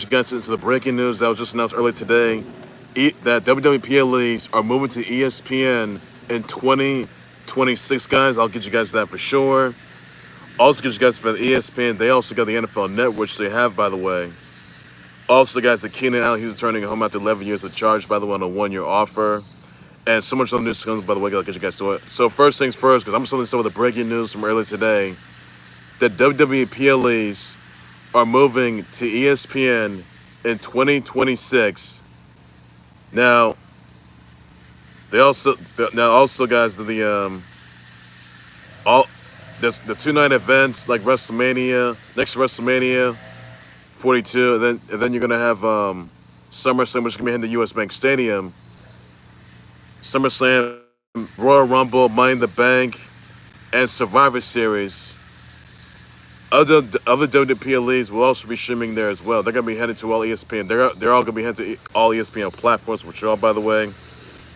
Gets into the breaking news that was just announced earlier today that WWE PLEs are moving to ESPN in 2026, guys. I'll get you guys that for sure. Also, get you guys for the ESPN. They also got the NFL Network, which they have, by the way. Also, guys, the Keenan Allen, he's returning home after 11 years of charge, by the way, on a 1-year offer. And so much other news comes, by the way, I'll get you guys to it. So first things first, because I'm just going to start with the breaking news from earlier today. The WWE PLEs are moving to ESPN in 2026. Now, also, guys, the 2-night events like WrestleMania, next WrestleMania 42, and then you're gonna have SummerSlam, which is gonna be in the U.S. Bank Stadium. SummerSlam, Royal Rumble, Money in the Bank, and Survivor Series. Other WWPLEs will also be streaming there as well. They're going to be headed to all ESPN. They're all going to be headed to all ESPN platforms, which are all, by the way.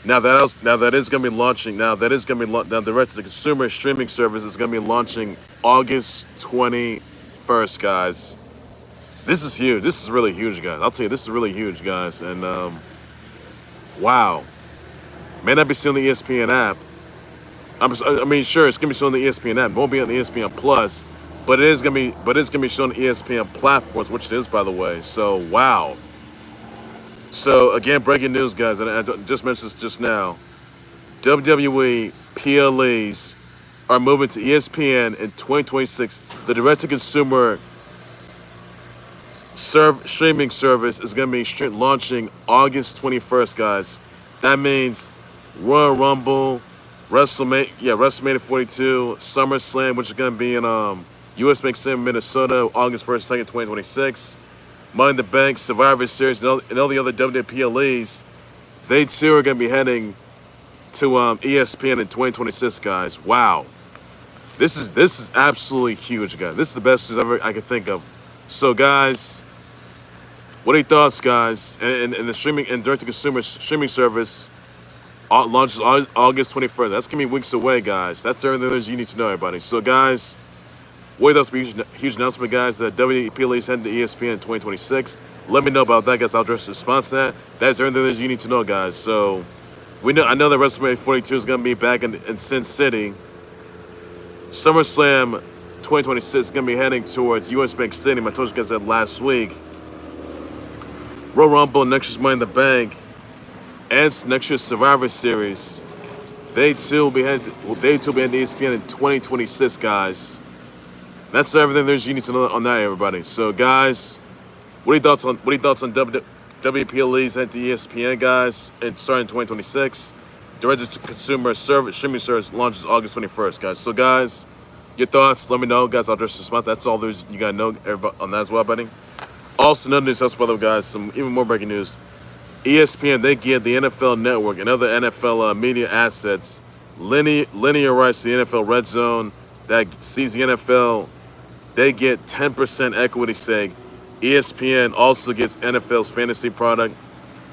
Now that is going to be launching. Now the direct-to-the-consumer streaming service is going to be launching August 21st, guys. This is huge. This is really huge, guys. I'll tell you, this is really huge, guys. And wow, may not be still on the ESPN app. I mean, sure, it's going to be still on the ESPN app. It won't be on the ESPN Plus. But it's gonna be shown on ESPN platforms, which it is, by the way. So wow. So again, breaking news, guys, and I just mentioned this just now. WWE PLEs are moving to ESPN in 2026. The direct-to-consumer streaming service is gonna be launching August 21st, guys. That means Royal Rumble, WrestleMania 42, SummerSlam, which is gonna be in U.S. Bank Stadium, Minnesota, August 1st, 2nd, 2026. Money in the Bank, Survivor Series, and all the other WWPLEs, they too are going to be heading to ESPN in 2026, guys. Wow. This is absolutely huge, guys. This is the best news ever I could think of. So, guys, what are your thoughts, guys? And the streaming and direct-to-consumer streaming service launches August 21st. That's going to be weeks away, guys. That's everything that you need to know, everybody. So, guys, wait, that's a huge announcement, guys. That WPLE is heading to ESPN in 2026. Let me know about that, guys. I'll address the response to that. That's everything that you need to know, guys. So I know that WrestleMania 42 is going to be back in Sin City. SummerSlam 2026 is going to be heading towards U.S. Bank Stadium. I told you guys that last week. Royal Rumble, next year's Money in the Bank, and next year's Survivor Series. They too will be heading to ESPN in 2026, guys. That's everything you need to know on that, everybody. So, guys, what are your thoughts on WPLEs heading to ESPN, guys? And starting in 2026, direct-to-consumer streaming service launches August 21st, guys. So, guys, your thoughts? Let me know, guys. I'll address this month. That's all you gotta know on that as well, buddy. Also, another news, by the way, guys. Some even more breaking news. ESPN, they get the NFL Network and other NFL media assets, linear rights to the NFL Red Zone that sees the NFL. They get 10% equity stake. ESPN also gets NFL's fantasy product,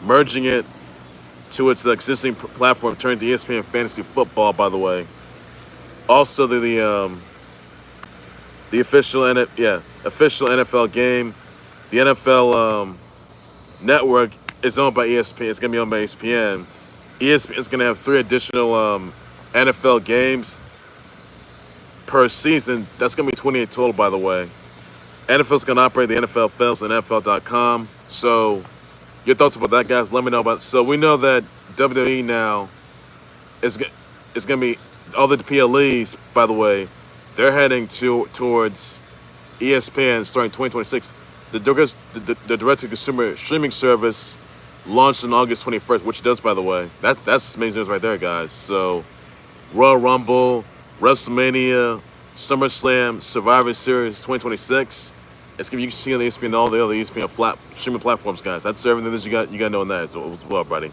merging it to its existing platform, turning to ESPN Fantasy Football, by the way. Also, the official NFL game, the NFL Network is owned by ESPN. It's going to be owned by ESPN. ESPN is going to have 3 additional NFL games per season. That's going to be 28 total, by the way. NFL's going to operate the NFL Films and NFL.com. So, your thoughts about that, guys? Let me know about it. So, we know that WWE now is going to be, all the PLEs, by the way, they're heading towards ESPN starting 2026. The direct-to-consumer streaming service launched on August 21st, which it does, by the way. That's amazing news right there, guys. So, Royal Rumble, WrestleMania, SummerSlam, Survivor Series 2026. It's gonna be, you can see on ESPN and all the other ESPN streaming platforms, guys. That's everything that you got to know on that as well, buddy.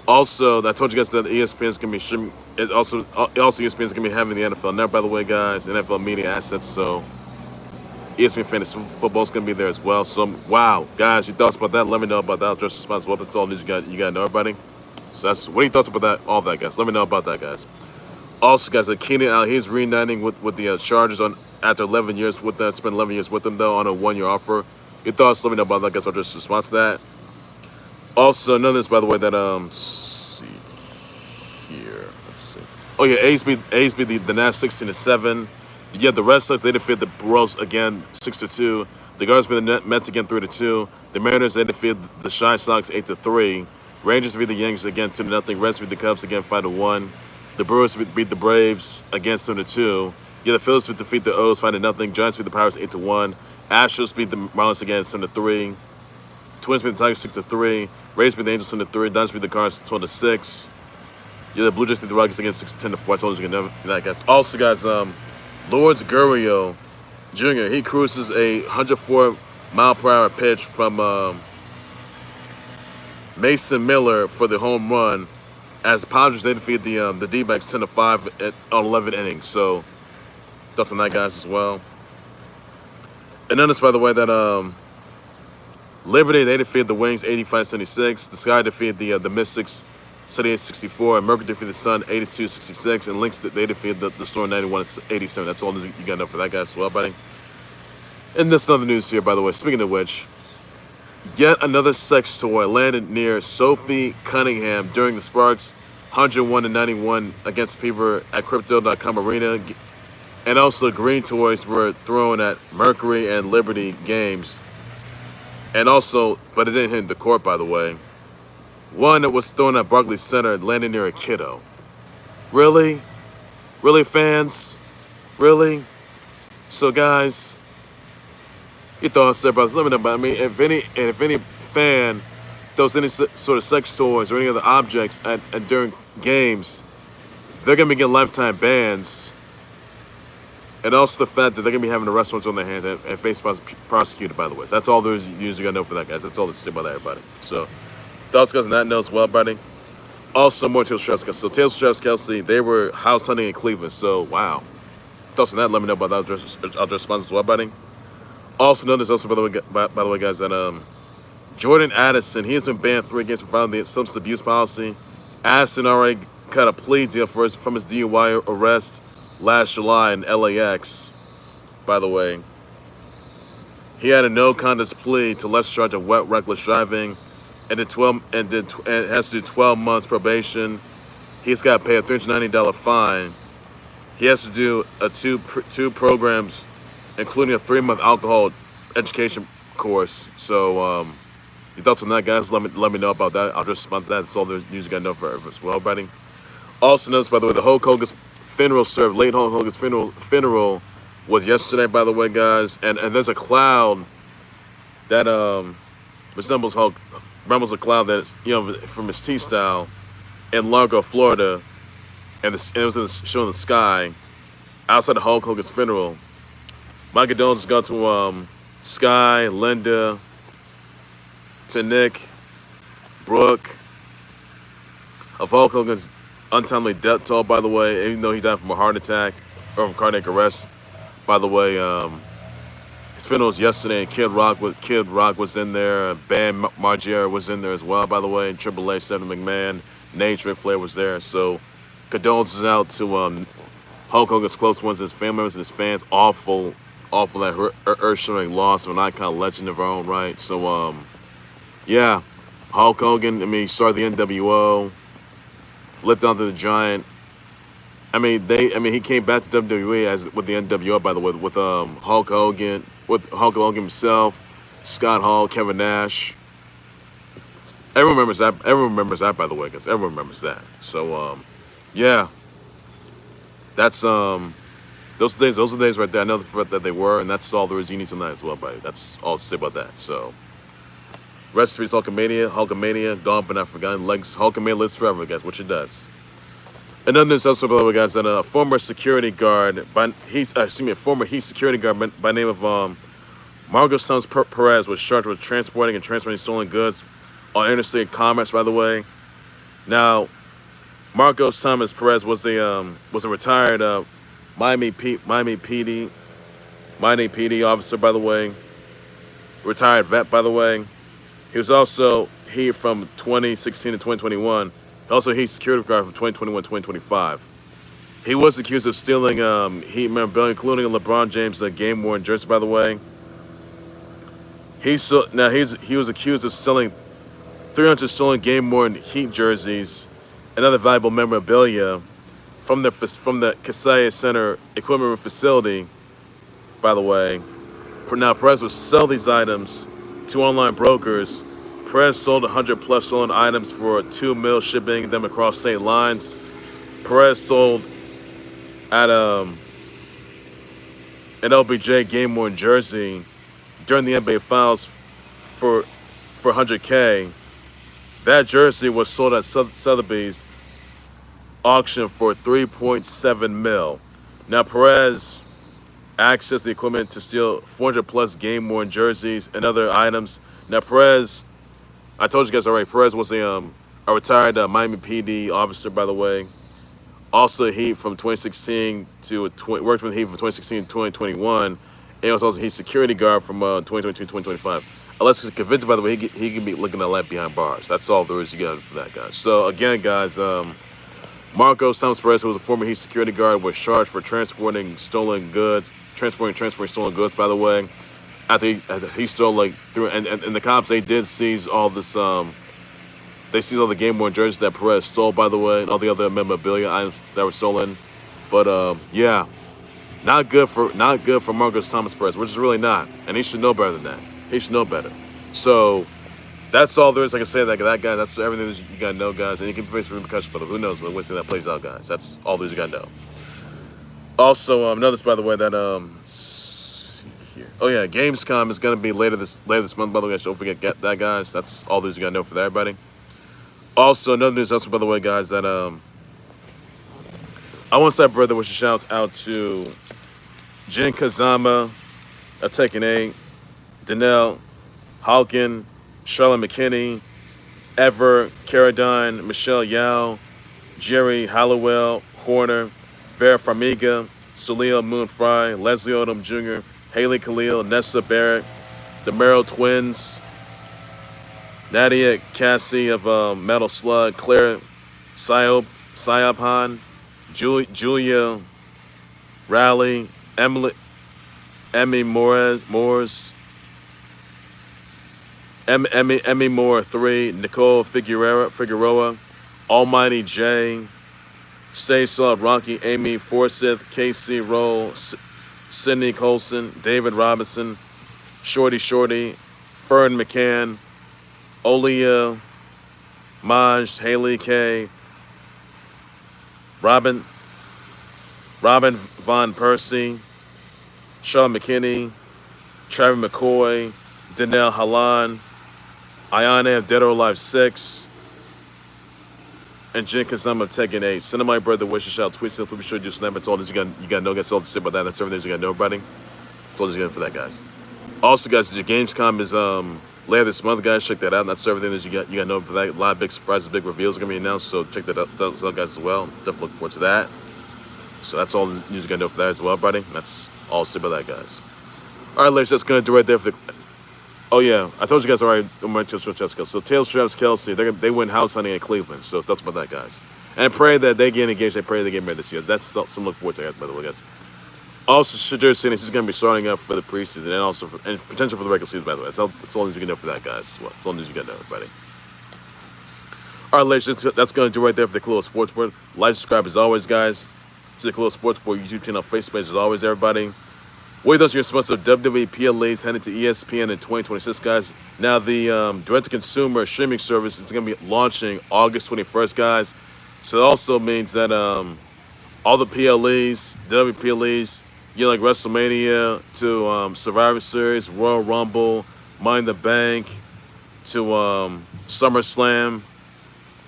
Also, I told you guys that ESPN is gonna be streaming. Also ESPN is gonna be having the NFL Network, by the way, guys. NFL media assets. So ESPN Fantasy Football is gonna be there as well. So wow, guys, your thoughts about that? Let me know about that. I'll address the response as well. That's all news you got to know, everybody. So that's what are your thoughts about that? All that, guys. Let me know about that, guys. Also, guys, Keenan Allen, he's reuniting with the Chargers after 11 years with that. Spent 11 years with them, though, on a 1-year offer. Your thoughts, let me know about that. I guess I'll just respond to that. Also, none of this, by the way, that let's see here. Let's see. Oh yeah, A's beat the Nats 16-7. You get the Red Sox, they defeated the Royals again 6-2. The Guardians beat the Mets again 3-2. The Mariners, they defeated the Shy Sox 8-3. Rangers beat the Yankees again 2-0. Reds beat the Cubs again 5-1. The Brewers beat the Braves again 7-2. Yeah, the Phillies defeat the O's 5-0. Giants beat the Pirates 8-1. Astros beat the Marlins again 7-3. Twins beat the Tigers 6-3. Rays beat the Angels 7-3. Dodgers beat the Cards 12-6. Yeah, the Blue Jays beat the Rockies again 6-10. That's all you can know for that, guys. Also, guys, Lourdes Gurriel Jr. He cruises a 104-mile-per-hour pitch from Mason Miller for the home run. As the Padres, they defeat the D-backs 10-5 on 11 innings. So thoughts on that, guys, as well. And notice, by the way, that Liberty, they defeated the Wings 85-76. The Sky defeated the Mystics 78-64. And Mercury defeated the Sun 82-66. And Lynx, they defeated the Storm 91-87. That's all you got to know for that, guys, as well, buddy. And this other news here, by the way. Speaking of which, yet another sex toy landed near Sophie Cunningham during the Sparks 101-91 against Fever at Crypto.com Arena. And also green toys were thrown at Mercury and Liberty games. And also, but it didn't hit the court, by the way. One that was thrown at Barclays Center landed near a kiddo. Really? Really, fans? Really? So, guys, your thoughts there, brothers. Let me know about me. If any fan throws any sort of sex toys or any other objects at during games, they're gonna be getting lifetime bans. And also the fact that they're gonna be having the restaurants on their hands and face prosecuted. By the way, so that's all there's you gotta know for that, guys. That's all to say about that, everybody. So, thoughts, guys, on that note as well, buddy. Also, more Taylor Strauss, guys. So, Taylor Strauss, Kelsey, they were house hunting in Cleveland. So, wow. Thoughts on that? Let me know about that. I'll just respond as well, buddy. Also, notice also, by the way, guys, that Jordan Addison, he has been banned 3 games for violating the substance abuse policy. Addison already cut a plea deal from his DUI arrest last July in LAX. By the way, he had a no contest plea to less charge of wet reckless driving, and has to do 12 months probation. He's got to pay a $390 fine. He has to do two programs, including a 3-month alcohol education course. So, your thoughts on that, guys? Let me know about that. I'll just respond to that. That's all the news you got to know for as well, buddy. Also, notice, by the way, the Hulk Hogan's funeral service, late Hulk Hogan's funeral was yesterday, by the way, guys. And there's a cloud that resembles a cloud that's, from his T-style in Largo, Florida. And it was showing the sky outside of Hulk Hogan's funeral. My condolences go to Sky, Linda, to Nick, Brooke, of Hulk Hogan's untimely death toll, by the way, even though he died from a heart attack or from cardiac arrest. By the way, his funeral was yesterday, and Kid Rock was in there, Bam Margera was in there as well, by the way, and Triple H, Stephanie McMahon, Nate, Ric Flair was there. So, condolences out to Hulk Hogan's close ones, his family members, and his fans. Awful that earth-shattering loss of an icon, legend of our own right. So, yeah, Hulk Hogan, he started the NWO, lived onto the Giant. He came back to WWE with the NWO, by the way, with Hulk Hogan himself, Scott Hall, Kevin Nash. Everyone remembers that, by the way, guys. Everyone remembers that. So, yeah, that's those are the days right there. I know that they were, and that's all there is you need tonight as well, buddy. That's all to say about that. So, rest in peace, Hulkamania, gone but not forgotten. Hulkamania lives forever, guys, which it does. And then there's also, by the way, guys, that a former security guard, former security guard by name of Marcos Thomas Perez was charged with transporting and transferring stolen goods on interstate commerce, by the way. Now, Marcos Thomas Perez was a retired Miami PD officer, by the way. Retired vet, by the way. He was also here from 2016 to 2021. Also, he's security guard from 2021 to 2025. He was accused of stealing heat memorabilia, including a LeBron James game-worn jersey, by the way. He was accused of selling 300 stolen Game Worn Heat jerseys and other valuable memorabilia from the Kasaya Center equipment room facility. By the way, now Perez would sell these items to online brokers. Perez sold 100 plus stolen items for $2 million, shipping them across state lines. Perez sold at an LBJ Game Worn jersey during the NBA Finals for $100K. That jersey was sold at Sotheby's auction for $3.7 million. Now Perez accessed the equipment to steal 400 plus game worn jerseys and other items. Now Perez, I told you guys already, Perez was a retired Miami PD officer, by the way. Also Heat from 2016 worked with Heat from 2016 to 2021. And was also Heat security guard from 2022 to 2025. Unless he's convicted, by the way, he can be looking at life behind bars. That's all there is you got for that, guys. So again, guys, Marcos Thomas Perez, who was a former Heat security guard, was charged for transporting stolen goods. Transferring stolen goods, by the way. After he stole and the cops, they did seize all this. They seized all the game worn jerseys that Perez stole, by the way, and all the other memorabilia items that were stolen. But yeah, not good for Marcos Thomas Perez, which is really not, and he should know better than that. He should know better. So that's all there is. Like I said, that guy. That's everything that you gotta know, guys. And you can face repercussions, but who knows when that plays out, guys. That's all there is you gotta know. Also, notice, by the way, that oh yeah, Gamescom is gonna be later this month. By the way, don't forget that, guys. That's all there's you gotta know for that, everybody. Also, another news, also, by the way, guys, that I want to say, brother, we should shout out to Jin Kazama, Tekken 8, Danelle, Halkin, Charlotte McKinney, Ever, Caradine, Michelle Yao, Jerry Hallowell, Horner, Vera Farmiga, Salil Moonfry, Leslie Odom Jr., Haley Khalil, Nessa Barrett, the Merrill Twins, Nadia Cassie of Metal Slug, Claire Sayabhan, Julia Raleigh, Emmy Moores, Emmy Moore 3, Nicole Figueroa, Almighty J, Stay Sub Rocky, Amy Forsyth, Casey Roll, Sydney Colson, David Robinson, Shorty, Fern McCann, Olia, Maj, Haley K, Robin Von Percy, Sean McKinney, Trevor McCoy, Danelle Halan, Ayana of Dead or Alive 6, and Jin Kazama of Tekken 8. Send my brother wishes, shout, tweet, simply be sure to snap. That's all that you got to know. That's all to say about that. That's everything you got to know, everybody. That's all that you got for that, guys. Also, guys, the Gamescom is later this month, guys. Check that out. And that's everything that you got to know for that. A lot of big surprises, big reveals are going to be announced. So check that out, guys, as well. Definitely looking forward to that. So that's all the news you got to know for that as well, buddy. That's all to say about that, guys. All right, ladies, that's going to do right there for the. Oh yeah, I told you guys already. So Taylor Travis Kelsey, they went house hunting in Cleveland. So that's about that, guys. And pray that they get engaged. I pray they get married this year. That's some look forward to, by the way, guys. Also, Shadur City is going to be starting up for the preseason and also and potential for the regular season, by the way. That's all news you can know for that, guys. That's all news you can know, everybody. All right, ladies, that's going to do right there for the Khalil Sports Board. Like, subscribe as always, guys, to the Khalil Sports Board YouTube channel, Facebook as always, everybody. With us, your sponsor of WWE PLEs heading to ESPN in 2026, guys. Now, the direct-to-consumer streaming service is going to be launching August 21st, guys. So it also means that all the PLEs, WWE PLEs, like WrestleMania to Survivor Series, Royal Rumble, Money in the Bank, to SummerSlam,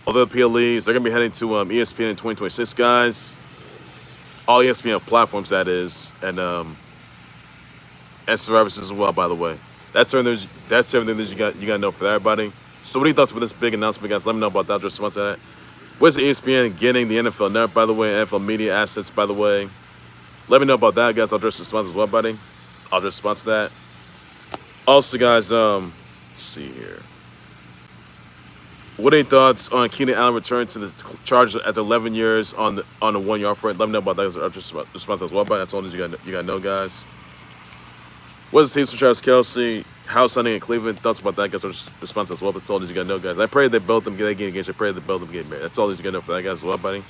all the PLEs, they're going to be heading to ESPN in 2026, guys. All ESPN platforms, that is, and Survivor Series as well, by the way. That's everything that you got to know for that, everybody. So what are your thoughts about this big announcement, guys? Let me know about that. Just want that. Where's ESPN getting the NFL Network, by the way, NFL media assets, by the way? Let me know about that, guys. I'll address the sponsors as well, buddy. I'll just sponsor that. Also, guys, let's see here. What are your thoughts on Keenan Allen return to the Chargers after 11 years on the 1 yard front? Let me know about that. I'll just sponsor as well, buddy. That's all you got to know, guys. What's the team for Travis Kelsey? house hunting in Cleveland. Thoughts about that, guys? Are response as well. But that's all you gotta know, guys. I pray that both of them get engaged. I pray that both of them get married. That's all you gotta know for that, guys, as well, buddy.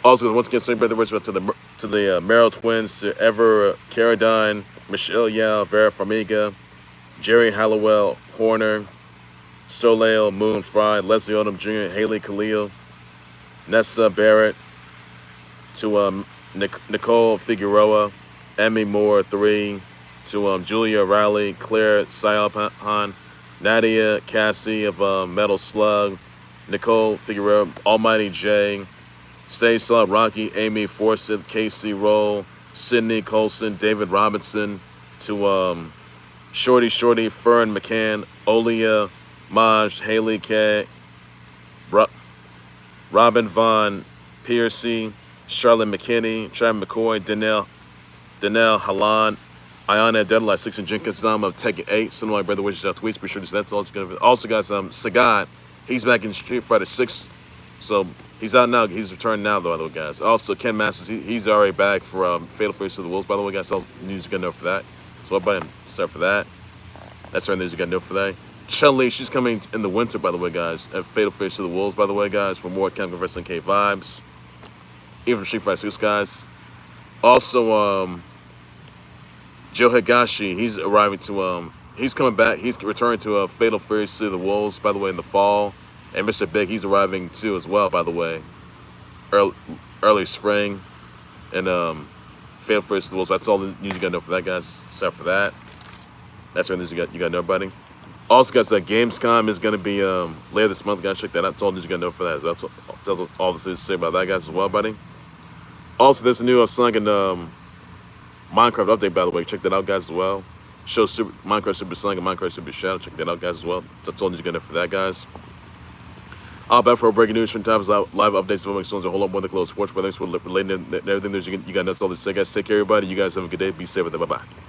Also, once again, same birthday wishes to the Merrill twins, to Ever Carradine, Michelle Yao, Vera Farmiga, Jerry Hallowell Horner, Soleil Moon Fry, Leslie Odom Jr., Haley Khalil, Nessa Barrett, to Nicole Figueroa, Emmy Moore 3, to Julia Riley, Claire Sialpan, Nadia Cassie of Metal Slug, Nicole Figueroa, Almighty J, Stay Saw Rocky, Amy Forsyth, Casey Roll, Sydney Colson, David Robinson, to Shorty, Fern McCann, Olia, Maj, Haley K, Robin Von Piercy, Charlotte McKinney, Travis McCoy, Danelle Halan, Ayana Deadlight, 6 and Jenkins Zama of Tekken 8, send my brother wishes out tweets, be sure to that's all it's gonna be. Also, guys, Sagat, he's back in Street Fighter 6, so he's out now. He's returned now, though, guys. Also, Ken Masters, he's already back for Fatal Fury to the Wolves, by the way, guys. All news you gotta know for that. So everybody start for that. That's our news you gotta know for that. Chun-Li, she's coming in the winter, by the way, guys. At Fatal Fury to the Wolves, by the way, guys, for more Chemical Wrestling K vibes. Even from Street Fighter 6, guys. Also, Joe Higashi, he's arriving to he's coming back. He's returning to Fatal Fury to the Wolves, by the way, in the fall. And Mr. Big, he's arriving too as well, by the way. Early spring. And Fatal Fury to the Wolves. That's all the news you gotta know for that, guys. Except for that. That's all the news you gotta know, buddy. Also, guys, Gamescom is gonna be later this month, guys. Check that out. That's all the news you gotta know for that. That's all this is to say about that, guys, as well, buddy. Also, there's a new Slug and Minecraft update, by the way. Check that out, guys, as well. Show Minecraft Super Slug and Minecraft Super Shadow. Check that out, guys, as well. That's all you got for that, guys. I'll back for breaking news, times, live updates, developing stories, a whole lot more than close sports, but thanks for relating to everything. You got nothing all to say, guys. Take care, everybody. You guys have a good day. Be safe with it. Bye-bye.